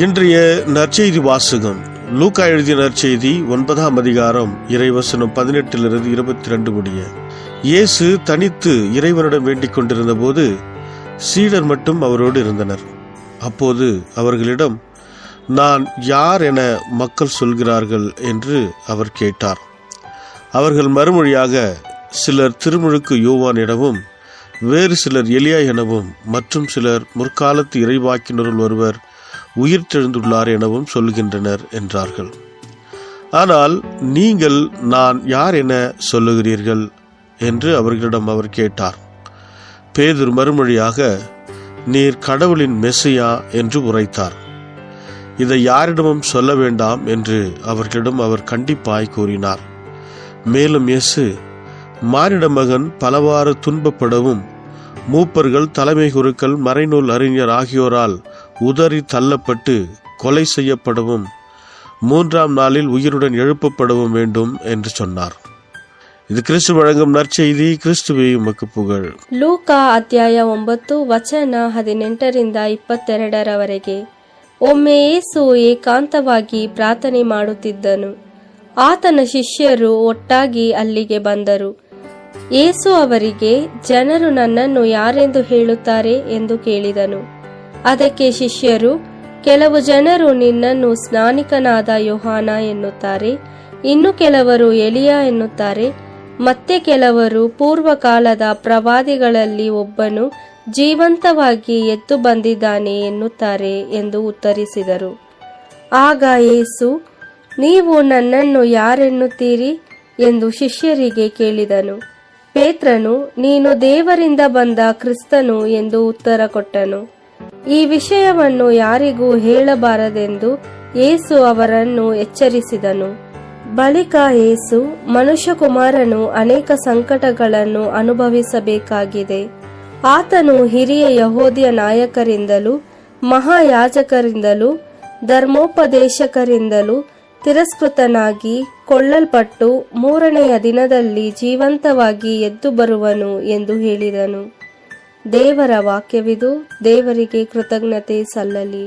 இன்றைய நற்செய்தி வாசகம் லூக்கா எழுதிய நற்செய்தி 9ஆம் அதிகாரம் இறைவசனம் 18-22 முடிய. இயேசு தனித்து இறைவனிடம் வேண்டிக் கொண்டிருந்த போது சீடர் மட்டும் அவரோடு இருந்தனர். அப்போது அவர்களிடம், நான் யார் என மக்கள் சொல்கிறார்கள் என்று அவர் கேட்டார். அவர்கள் மறுமொழியாக, சிலர் திருமுழுக்கு யோவான் எனவும், வேறு சிலர் எலியா எனவும், மற்றும் சிலர் முற்காலத்து இறைவாக்கினருள் ஒருவர் உயிர்த்தெழுந்துள்ளார் எனவும் சொல்கின்றனர் என்றார்கள். ஆனால் நீங்கள் நான் யார் என சொல்லுகிறீர்கள் என்று அவர்களிடம் அவர் கேட்டார். பேதுரு மறுமொழியாக, நீர் கடவுளின் மெசியா என்று உரைத்தார். இதை யாரிடமும் சொல்ல வேண்டாம் என்று அவர்களிடம் அவர் கண்டிப்பாய் கூறினார். மேலும் இயேசு, மானிட மகன் பலவாறு துன்பப்படவும், மூப்பர்கள், தலைமை குருக்கள், மறைநூல் அறிஞர் ஆகியோரால் உதறி தள்ளப்பட்டு கொலை செய்யப்படவும், 3ஆம் நாளில் உயிருடன் எழுப்பப்படவும் வேண்டும் என்று சொன்னார். ಇದು ಕ್ರಿಸ್ತು வழங்கும் ನರ್ಚೆಯ್ದಿ. ಕ್ರಿಸ್ತುವೇ ಉಮಕ್ಕೆ ಪುಗழ். ಲೂಕಾ ಅಧ್ಯಾಯ 9 ವಚನ 18-22 ಒಮ್ಮೆ ಯೇಸು ಏಕಾಂತವಾಗಿ ಪ್ರಾರ್ಥನೆ ಮಾಡುತ್ತಿದ್ದನು. ಆತನ ಶಿಷ್ಯರು ಒಟ್ಟಾಗಿ ಅಲ್ಲಿಗೆ ಬಂದರು. ಯೇಸು ಅವರಿಗೆ, ಜನರು ನನ್ನನ್ನು ಯಾರೆಂದು ಹೇಳುತ್ತಾರೆ ಎಂದು ಕೇಳಿದನು. ಅದಕ್ಕೆ ಶಿಷ್ಯರು, ಕೆಲವು ಜನರು ನಿನ್ನನ್ನು ಸ್ನಾನಿಕನಾದ ಯೋಹಾನ ಎನ್ನುತ್ತಾರೆ, ಇನ್ನು ಕೆಲವರು ಎಲಿಯಾ ಎನ್ನುತ್ತಾರೆ, ಮತ್ತೆ ಕೆಲವರು ಪೂರ್ವಕಾಲದ ಪ್ರವಾದಿಗಳಲ್ಲಿ ಒಬ್ಬನು ಜೀವಂತವಾಗಿ ಎದ್ದು ಬಂದಿದ್ದಾನೆ ಎನ್ನುತ್ತಾರೆ ಎಂದು ಉತ್ತರಿಸಿದರು. ಆಗ ಯೇಸು, ನೀವು ನನ್ನನ್ನು ಯಾರೆನ್ನುತ್ತೀರಿ ಎಂದು ಶಿಷ್ಯರಿಗೆ ಕೇಳಿದನು. ಪೇತ್ರನು, ನೀನು ದೇವರಿಂದ ಬಂದ ಕ್ರಿಸ್ತನು ಎಂದು ಉತ್ತರ ಕೊಟ್ಟನು. ಈ ವಿಷಯವನ್ನು ಯಾರಿಗೂ ಹೇಳಬಾರದೆಂದು ಯೇಸು ಅವರನ್ನು ಎಚ್ಚರಿಸಿದನು. ಬಳಿಕ ಯೇಸು, ಮನುಷ್ಯಕುಮಾರನು ಅನೇಕ ಸಂಕಟಗಳನ್ನು ಅನುಭವಿಸಬೇಕಾಗಿದೆ. ಆತನು ಹಿರಿಯ ಯಹೂದ್ಯ ನಾಯಕರಿಂದಲೂ ಮಹಾಯಾಜಕರಿಂದಲೂ ಧರ್ಮೋಪದೇಶಕರಿಂದಲೂ ತಿರಸ್ಕೃತನಾಗಿ ಕೊಳ್ಳಲ್ಪಟ್ಟು 3ನೆಯ ದಿನದಲ್ಲಿ ಜೀವಂತವಾಗಿ ಎದ್ದು ಬರುವನು ಎಂದು ಹೇಳಿದನು. ದೇವರ ವಾಕ್ಯವಿದು. ದೇವರಿಗೆ ಕೃತಜ್ಞತೆ ಸಲ್ಲಲಿ.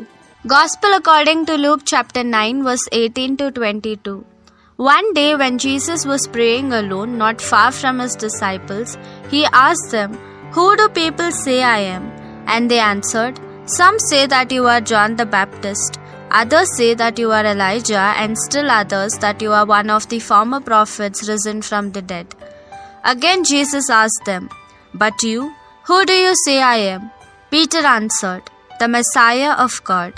Gospel according to Luke chapter 9 verse 18-22. One day when Jesus was praying alone, not far from his disciples, he asked them, "Who do people say I am?" And they answered, "Some say that you are John the Baptist, others say that you are Elijah, and still others that you are one of the former prophets risen from the dead." Again Jesus asked them, "But you, who do you say I am?" Peter answered, "The Messiah of God."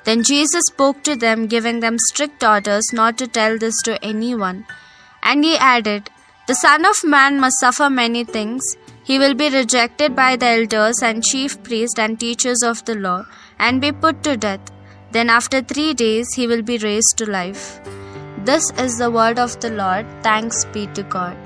Then Jesus spoke to them, giving them strict orders not to tell this to anyone. And he added, "The Son of Man must suffer many things. He will be rejected by the elders and chief priests and teachers of the law, and be put to death. Then after 3 days he will be raised to life." This is the word of the Lord. Thanks be to God.